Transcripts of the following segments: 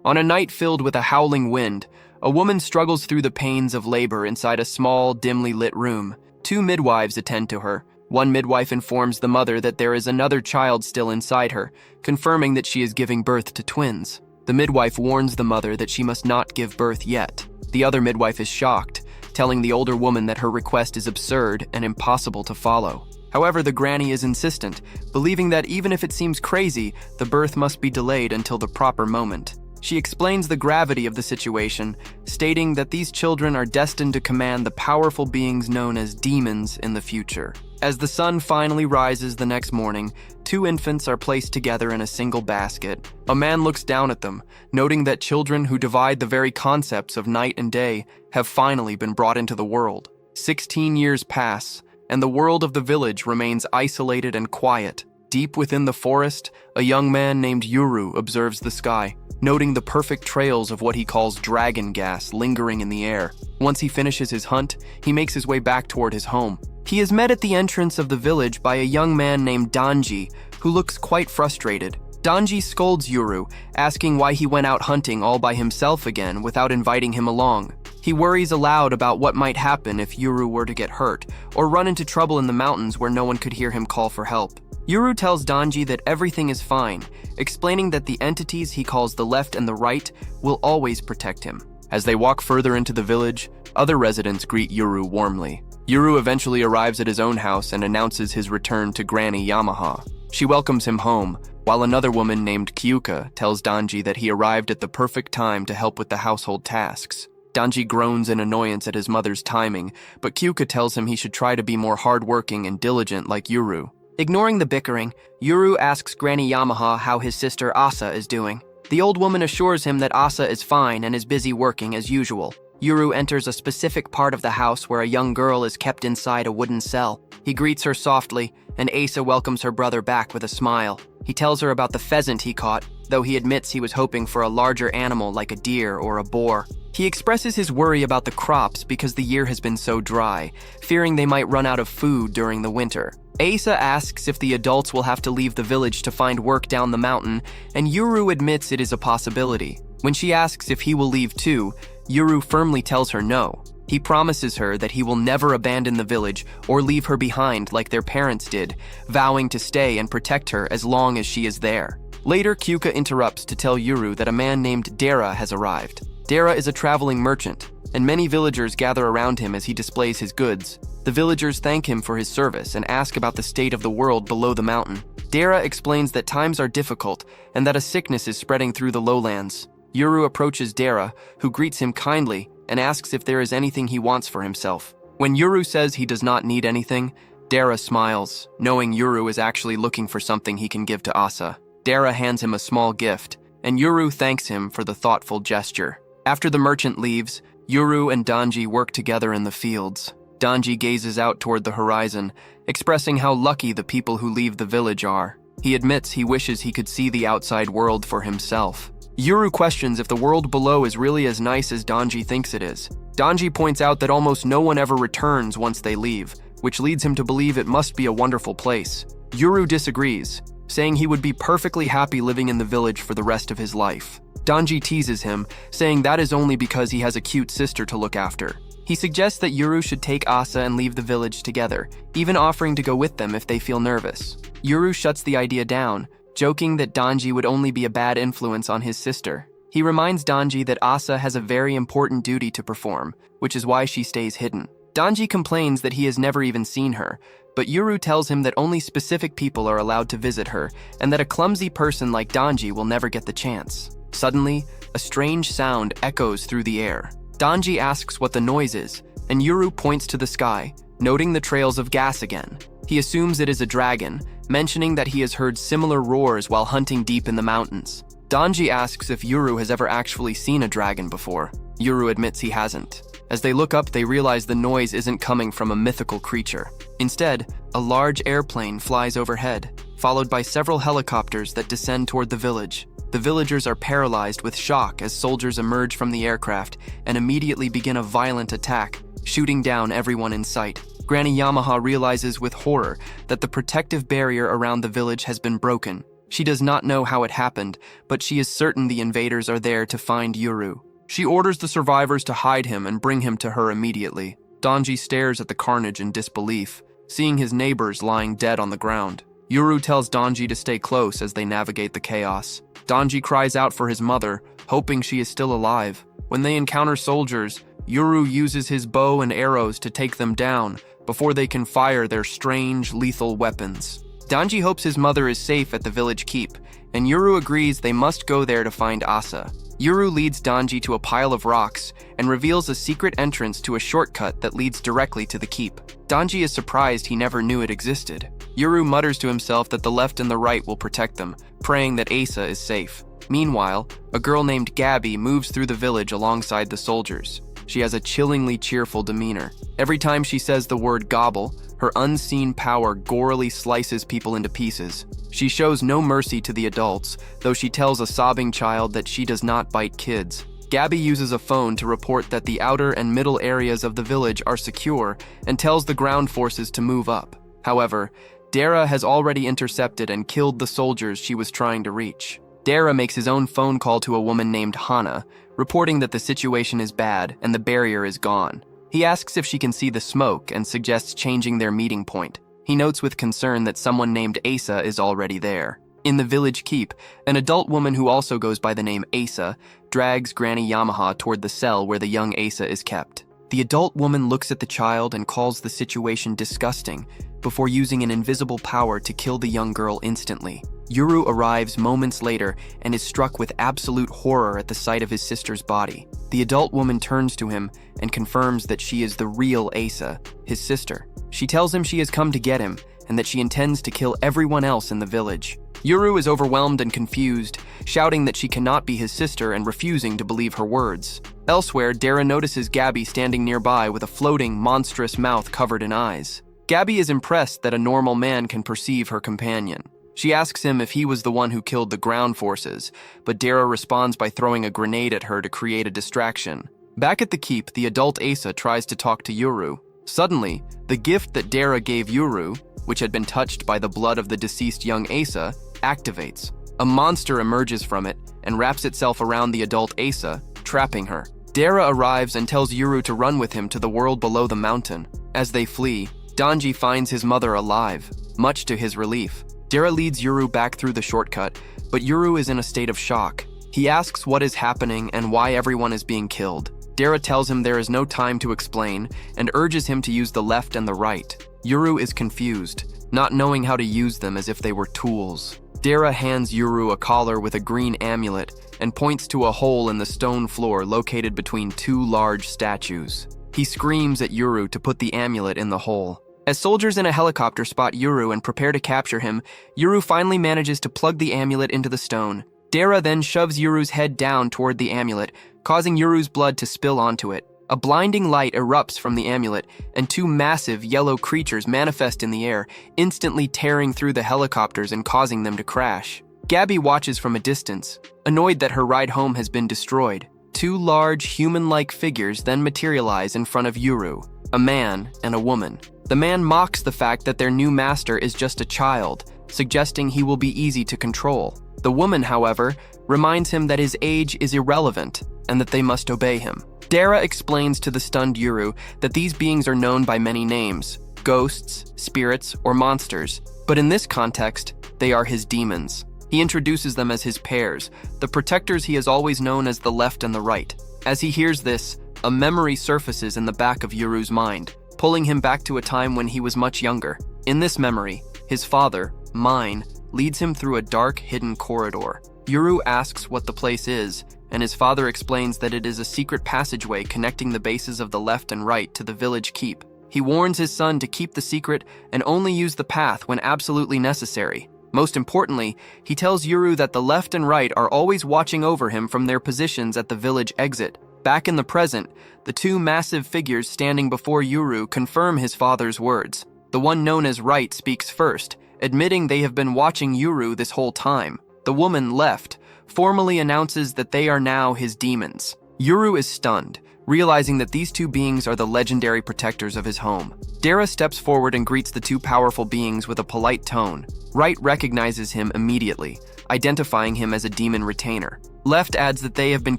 On a night filled with a howling wind, a woman struggles through the pains of labor inside a small, dimly lit room. Two midwives attend to her. One midwife informs the mother that there is another child still inside her, confirming that she is giving birth to twins. The midwife warns the mother that she must not give birth yet. The other midwife is shocked, telling the older woman that her request is absurd and impossible to follow. However, the granny is insistent, believing that even if it seems crazy, the birth must be delayed until the proper moment. She explains the gravity of the situation, stating that these children are destined to command the powerful beings known as demons in the future. As the sun finally rises the next morning, two infants are placed together in a single basket. A man looks down at them, noting that children who divide the very concepts of night and day have finally been brought into the world. 16 years pass, and the world of the village remains isolated and quiet. Deep within the forest, a young man named Yuru observes the sky, noting the perfect trails of what he calls dragon gas lingering in the air. Once he finishes his hunt, he makes his way back toward his home. He is met at the entrance of the village by a young man named Danji, who looks quite frustrated. Danji scolds Yuru, asking why he went out hunting all by himself again without inviting him along. He worries aloud about what might happen if Yuru were to get hurt, or run into trouble in the mountains where no one could hear him call for help. Yuru tells Danji that everything is fine, explaining that the entities he calls the left and the right will always protect him. As they walk further into the village, other residents greet Yuru warmly. Yuru eventually arrives at his own house and announces his return to Granny Yamaha. She welcomes him home, while another woman named Kyuka tells Danji that he arrived at the perfect time to help with the household tasks. Danji groans in annoyance at his mother's timing, but Kyuka tells him he should try to be more hardworking and diligent like Yuru. Ignoring the bickering, Yuru asks Granny Yamaha how his sister Asa is doing. The old woman assures him that Asa is fine and is busy working as usual. Yuru enters a specific part of the house where a young girl is kept inside a wooden cell. He greets her softly, and Asa welcomes her brother back with a smile. He tells her about the pheasant he caught, though he admits he was hoping for a larger animal like a deer or a boar. He expresses his worry about the crops because the year has been so dry, fearing they might run out of food during the winter. Asa asks if the adults will have to leave the village to find work down the mountain, and Yuru admits it is a possibility. When she asks if he will leave too, Yuru firmly tells her no. He promises her that he will never abandon the village or leave her behind like their parents did, vowing to stay and protect her as long as she is there. Later, Kyuka interrupts to tell Yuru that a man named Dara has arrived. Dara is a traveling merchant, and many villagers gather around him as he displays his goods. The villagers thank him for his service and ask about the state of the world below the mountain. Dara explains that times are difficult and that a sickness is spreading through the lowlands. Yuru approaches Dara, who greets him kindly and asks if there is anything he wants for himself. When Yuru says he does not need anything, Dara smiles, knowing Yuru is actually looking for something he can give to Asa. Dara hands him a small gift, and Yuru thanks him for the thoughtful gesture. After the merchant leaves, Yuru and Danji work together in the fields. Danji gazes out toward the horizon, expressing how lucky the people who leave the village are. He admits he wishes he could see the outside world for himself. Yuru questions if the world below is really as nice as Danji thinks it is. Danji points out that almost no one ever returns once they leave, which leads him to believe it must be a wonderful place. Yuru disagrees, saying he would be perfectly happy living in the village for the rest of his life. Danji teases him, saying that is only because he has a cute sister to look after. He suggests that Yuru should take Asa and leave the village together, even offering to go with them if they feel nervous. Yuru shuts the idea down, joking that Danji would only be a bad influence on his sister. He reminds Danji that Asa has a very important duty to perform, which is why she stays hidden. Danji complains that he has never even seen her, but Yuru tells him that only specific people are allowed to visit her, and that a clumsy person like Danji will never get the chance. Suddenly, a strange sound echoes through the air. Danji asks what the noise is, and Yuru points to the sky, noting the trails of gas again. He assumes it is a dragon, mentioning that he has heard similar roars while hunting deep in the mountains. Danji asks if Yuru has ever actually seen a dragon before. Yuru admits he hasn't. As they look up, they realize the noise isn't coming from a mythical creature. Instead, a large airplane flies overhead, followed by several helicopters that descend toward the village. The villagers are paralyzed with shock as soldiers emerge from the aircraft and immediately begin a violent attack, shooting down everyone in sight. Granny Yamaha realizes with horror that the protective barrier around the village has been broken. She does not know how it happened, but she is certain the invaders are there to find Yuru. She orders the survivors to hide him and bring him to her immediately. Donji stares at the carnage in disbelief, seeing his neighbors lying dead on the ground. Yuru tells Donji to stay close as they navigate the chaos. Donji cries out for his mother, hoping she is still alive. When they encounter soldiers, Yuru uses his bow and arrows to take them down before they can fire their strange, lethal weapons. Donji hopes his mother is safe at the village keep, and Yuru agrees they must go there to find Asa. Yuru leads Donji to a pile of rocks and reveals a secret entrance to a shortcut that leads directly to the keep. Donji is surprised he never knew it existed. Yuru mutters to himself that the left and the right will protect them, praying that Asa is safe. Meanwhile, a girl named Gabby moves through the village alongside the soldiers. She has a chillingly cheerful demeanor. Every time she says the word gobble, her unseen power gorily slices people into pieces. She shows no mercy to the adults, though she tells a sobbing child that she does not bite kids. Gabby uses a phone to report that the outer and middle areas of the village are secure and tells the ground forces to move up. However, Dara has already intercepted and killed the soldiers she was trying to reach. Dara makes his own phone call to a woman named Hana, reporting that the situation is bad and the barrier is gone. He asks if she can see the smoke and suggests changing their meeting point. He notes with concern that someone named Asa is already there. In the village keep, an adult woman who also goes by the name Asa drags Granny Yamaha toward the cell where the young Asa is kept. The adult woman looks at the child and calls the situation disgusting before using an invisible power to kill the young girl instantly. Yuru arrives moments later and is struck with absolute horror at the sight of his sister's body. The adult woman turns to him and confirms that she is the real Asa, his sister. She tells him she has come to get him and that she intends to kill everyone else in the village. Yuru is overwhelmed and confused, shouting that she cannot be his sister and refusing to believe her words. Elsewhere, Dara notices Gabby standing nearby with a floating, monstrous mouth covered in eyes. Gabby is impressed that a normal man can perceive her companion. She asks him if he was the one who killed the ground forces, but Dara responds by throwing a grenade at her to create a distraction. Back at the keep, the adult Asa tries to talk to Yuru. Suddenly, the gift that Dara gave Yuru, which had been touched by the blood of the deceased young Asa, activates. A monster emerges from it and wraps itself around the adult Asa, trapping her. Dara arrives and tells Yuru to run with him to the world below the mountain. As they flee, Donji finds his mother alive, much to his relief. Dara leads Yuru back through the shortcut, but Yuru is in a state of shock. He asks what is happening and why everyone is being killed. Dara tells him there is no time to explain and urges him to use the left and the right. Yuru is confused, not knowing how to use them as if they were tools. Dara hands Yuru a collar with a green amulet and points to a hole in the stone floor located between two large statues. He screams at Yuru to put the amulet in the hole. As soldiers in a helicopter spot Yuru and prepare to capture him, Yuru finally manages to plug the amulet into the stone. Dara then shoves Yuru's head down toward the amulet, causing Yuru's blood to spill onto it. A blinding light erupts from the amulet, and two massive yellow creatures manifest in the air, instantly tearing through the helicopters and causing them to crash. Gabby watches from a distance, annoyed that her ride home has been destroyed. Two large, human-like figures then materialize in front of Yuru, a man and a woman. The man mocks the fact that their new master is just a child, suggesting he will be easy to control. The woman, however, reminds him that his age is irrelevant and that they must obey him. Dara explains to the stunned Yuru that these beings are known by many names, ghosts, spirits, or monsters, but in this context, they are his demons. He introduces them as his pairs, the protectors he has always known as the left and the right. As he hears this, a memory surfaces in the back of Yuru's mind, pulling him back to a time when he was much younger. In this memory, his father, Mine, leads him through a dark, hidden corridor. Yuru asks what the place is, and his father explains that it is a secret passageway connecting the bases of the left and right to the village keep. He warns his son to keep the secret and only use the path when absolutely necessary. Most importantly, he tells Yuru that the left and right are always watching over him from their positions at the village exit. Back in the present, the two massive figures standing before Yuru confirm his father's words. The one known as Right speaks first, admitting they have been watching Yuru this whole time. The woman, Left, formally announces that they are now his demons. Yuru is stunned, realizing that these two beings are the legendary protectors of his home. Dara steps forward and greets the two powerful beings with a polite tone. Right recognizes him immediately, identifying him as a demon retainer. Left adds that they have been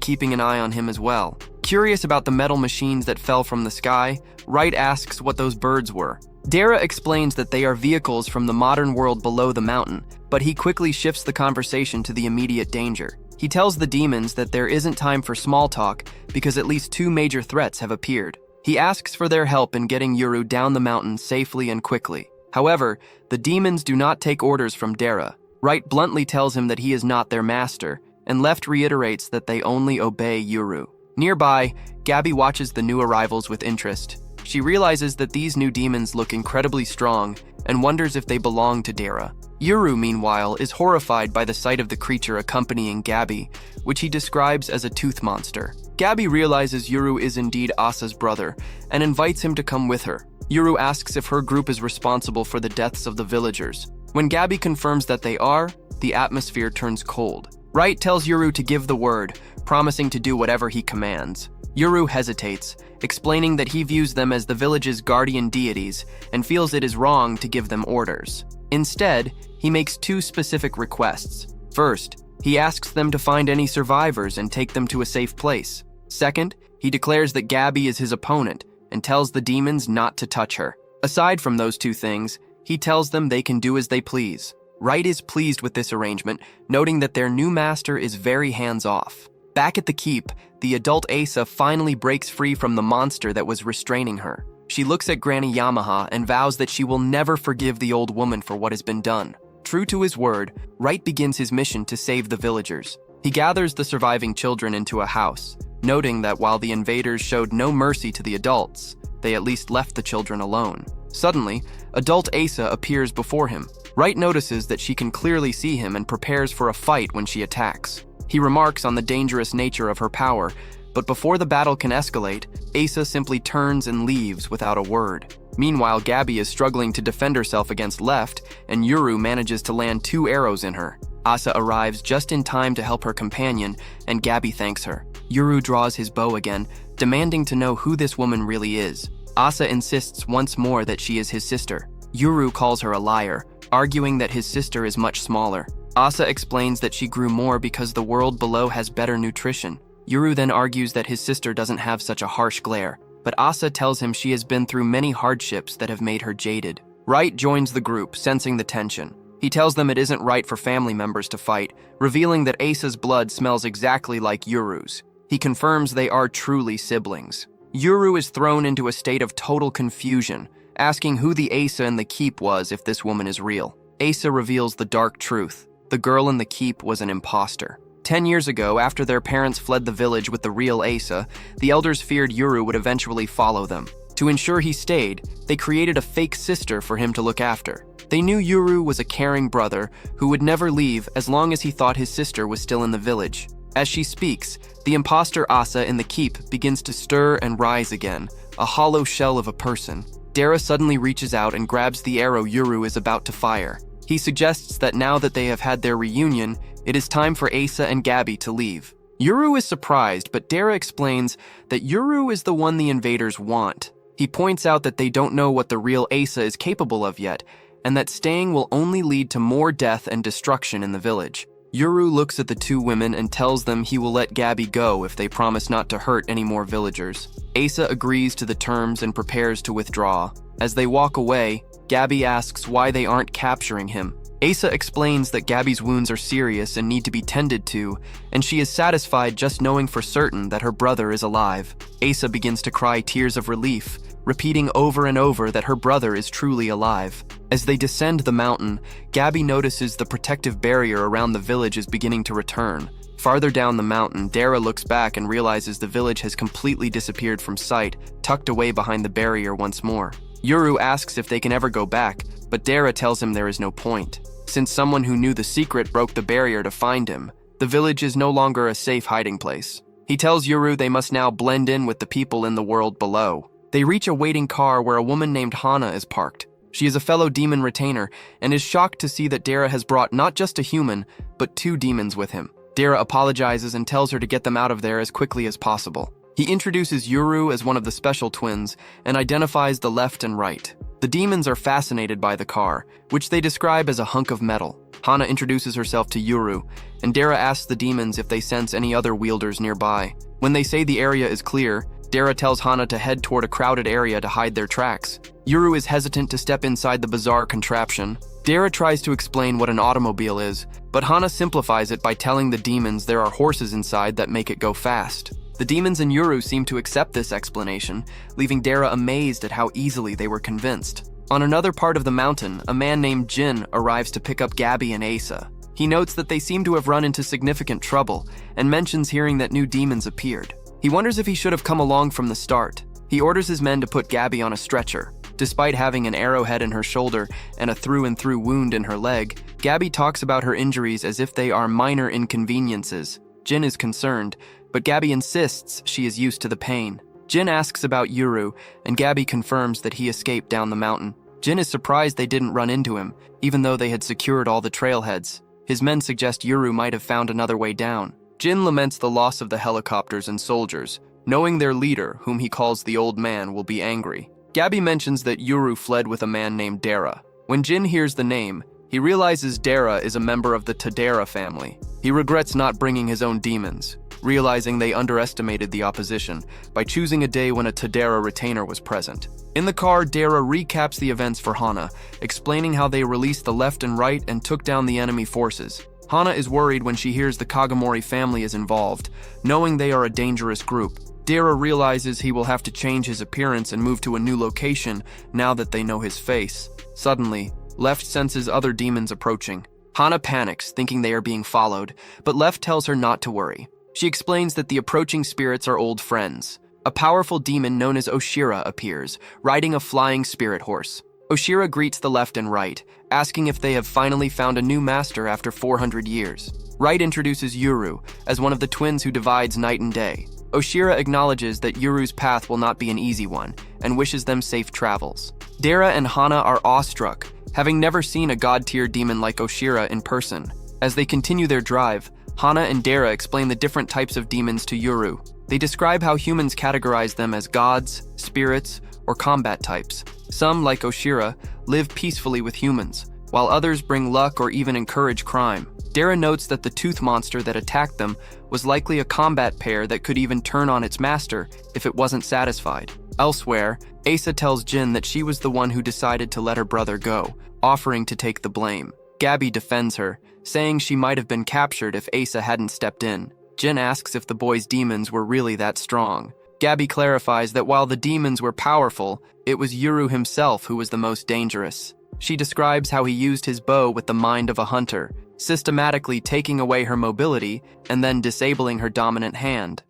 keeping an eye on him as well. Curious about the metal machines that fell from the sky, Right asks what those birds were. Dara explains that they are vehicles from the modern world below the mountain, but he quickly shifts the conversation to the immediate danger. He tells the demons that there isn't time for small talk because at least two major threats have appeared. He asks for their help in getting Yuru down the mountain safely and quickly. However, the demons do not take orders from Dara. Right bluntly tells him that he is not their master, and Left reiterates that they only obey Yuru. Nearby, Gabby watches the new arrivals with interest. She realizes that these new demons look incredibly strong and wonders if they belong to Dara. Yuru, meanwhile, is horrified by the sight of the creature accompanying Gabby, which he describes as a tooth monster. Gabby realizes Yuru is indeed Asa's brother and invites him to come with her. Yuru asks if her group is responsible for the deaths of the villagers. When Gabby confirms that they are, the atmosphere turns cold. Right tells Yuru to give the word, promising to do whatever he commands. Yuru hesitates, explaining that he views them as the village's guardian deities and feels it is wrong to give them orders. Instead, he makes two specific requests. First, he asks them to find any survivors and take them to a safe place. Second, he declares that Gabby is his opponent and tells the demons not to touch her. Aside from those two things, he tells them they can do as they please. Right is pleased with this arrangement, noting that their new master is very hands-off. Back at the keep, the adult Asa finally breaks free from the monster that was restraining her. She looks at Granny Yamaha and vows that she will never forgive the old woman for what has been done. True to his word, Right begins his mission to save the villagers. He gathers the surviving children into a house, noting that while the invaders showed no mercy to the adults, they at least left the children alone. Suddenly, adult Asa appears before him. Right notices that she can clearly see him and prepares for a fight when she attacks. He remarks on the dangerous nature of her power, but before the battle can escalate, Asa simply turns and leaves without a word. Meanwhile, Gabby is struggling to defend herself against Left, and Yuru manages to land 2 arrows in her. Asa arrives just in time to help her companion, and Gabby thanks her. Yuru draws his bow again, demanding to know who this woman really is. Asa insists once more that she is his sister. Yuru calls her a liar, arguing that his sister is much smaller. Asa explains that she grew more because the world below has better nutrition. Yuru then argues that his sister doesn't have such a harsh glare, but Asa tells him she has been through many hardships that have made her jaded. Right joins the group, sensing the tension. He tells them it isn't right for family members to fight, revealing that Asa's blood smells exactly like Yuru's. He confirms they are truly siblings. Yuru is thrown into a state of total confusion, asking who the Asa in the keep was if this woman is real. Asa reveals the dark truth. The girl in the keep was an imposter. 10 years ago, after their parents fled the village with the real Asa, the elders feared Yuru would eventually follow them. To ensure he stayed, they created a fake sister for him to look after. They knew Yuru was a caring brother who would never leave as long as he thought his sister was still in the village. As she speaks, the imposter Asa in the keep begins to stir and rise again, a hollow shell of a person. Dara suddenly reaches out and grabs the arrow Yuru is about to fire. He suggests that now that they have had their reunion, it is time for Asa and Gabby to leave. Yuru is surprised, but Dara explains that Yuru is the one the invaders want. He points out that they don't know what the real Asa is capable of yet, and that staying will only lead to more death and destruction in the village. Yuru looks at the two women and tells them he will let Gabby go if they promise not to hurt any more villagers. Asa agrees to the terms and prepares to withdraw. As they walk away, Gabby asks why they aren't capturing him. Asa explains that Gabby's wounds are serious and need to be tended to, and she is satisfied just knowing for certain that her brother is alive. Asa begins to cry tears of relief, repeating over and over that her brother is truly alive. As they descend the mountain, Gabby notices the protective barrier around the village is beginning to return. Farther down the mountain, Dara looks back and realizes the village has completely disappeared from sight, tucked away behind the barrier once more. Yuru asks if they can ever go back, but Dara tells him there is no point. Since someone who knew the secret broke the barrier to find him, the village is no longer a safe hiding place. He tells Yuru they must now blend in with the people in the world below. They reach a waiting car where a woman named Hana is parked. She is a fellow demon retainer and is shocked to see that Dara has brought not just a human, but 2 demons with him. Dara apologizes and tells her to get them out of there as quickly as possible. He introduces Yuru as one of the special twins and identifies the left and right. The demons are fascinated by the car, which they describe as a hunk of metal. Hana introduces herself to Yuru, and Dara asks the demons if they sense any other wielders nearby. When they say the area is clear, Dara tells Hana to head toward a crowded area to hide their tracks. Yuru is hesitant to step inside the bizarre contraption. Dara tries to explain what an automobile is, but Hana simplifies it by telling the demons there are horses inside that make it go fast. The demons and Yuru seem to accept this explanation, leaving Dara amazed at how easily they were convinced. On another part of the mountain, a man named Jin arrives to pick up Gabby and Asa. He notes that they seem to have run into significant trouble, and mentions hearing that new demons appeared. He wonders if he should have come along from the start. He orders his men to put Gabby on a stretcher. Despite having an arrowhead in her shoulder and a through-and-through wound in her leg, Gabby talks about her injuries as if they are minor inconveniences. Jin is concerned, but Gabby insists she is used to the pain. Jin asks about Yuru, and Gabby confirms that he escaped down the mountain. Jin is surprised they didn't run into him, even though they had secured all the trailheads. His men suggest Yuru might have found another way down. Jin laments the loss of the helicopters and soldiers, knowing their leader, whom he calls the Old Man, will be angry. Gabby mentions that Yuru fled with a man named Dara. When Jin hears the name, he realizes Dara is a member of the Tadera family. He regrets not bringing his own demons, realizing they underestimated the opposition by choosing a day when a Tadera retainer was present. In the car, Dara recaps the events for Hana, explaining how they released the left and right and took down the enemy forces. Hana is worried when she hears the Kagamori family is involved, knowing they are a dangerous group. Dara realizes he will have to change his appearance and move to a new location now that they know his face. Suddenly, Left senses other demons approaching. Hana panics, thinking they are being followed, but Left tells her not to worry. She explains that the approaching spirits are old friends. A powerful demon known as Oshira appears, riding a flying spirit horse. Oshira greets the Left and Right, asking if they have finally found a new master after 400 years. Right introduces Yuru as one of the twins who divides night and day. Oshira acknowledges that Yuru's path will not be an easy one, and wishes them safe travels. Dara and Hana are awestruck, having never seen a god-tier demon like Oshira in person. As they continue their drive, Hana and Dara explain the different types of demons to Yuru. They describe how humans categorize them as gods, spirits, or combat types. Some, like Oshira, live peacefully with humans, while others bring luck or even encourage crime. Dara notes that the tooth monster that attacked them was likely a combat pair that could even turn on its master if it wasn't satisfied. Elsewhere, Asa tells Jin that she was the one who decided to let her brother go, offering to take the blame. Gabby defends her, saying she might have been captured if Asa hadn't stepped in. Jin asks if the boy's demons were really that strong. Gabby clarifies that while the demons were powerful, it was Yuru himself who was the most dangerous. She describes how he used his bow with the mind of a hunter, systematically taking away her mobility and then disabling her dominant hand.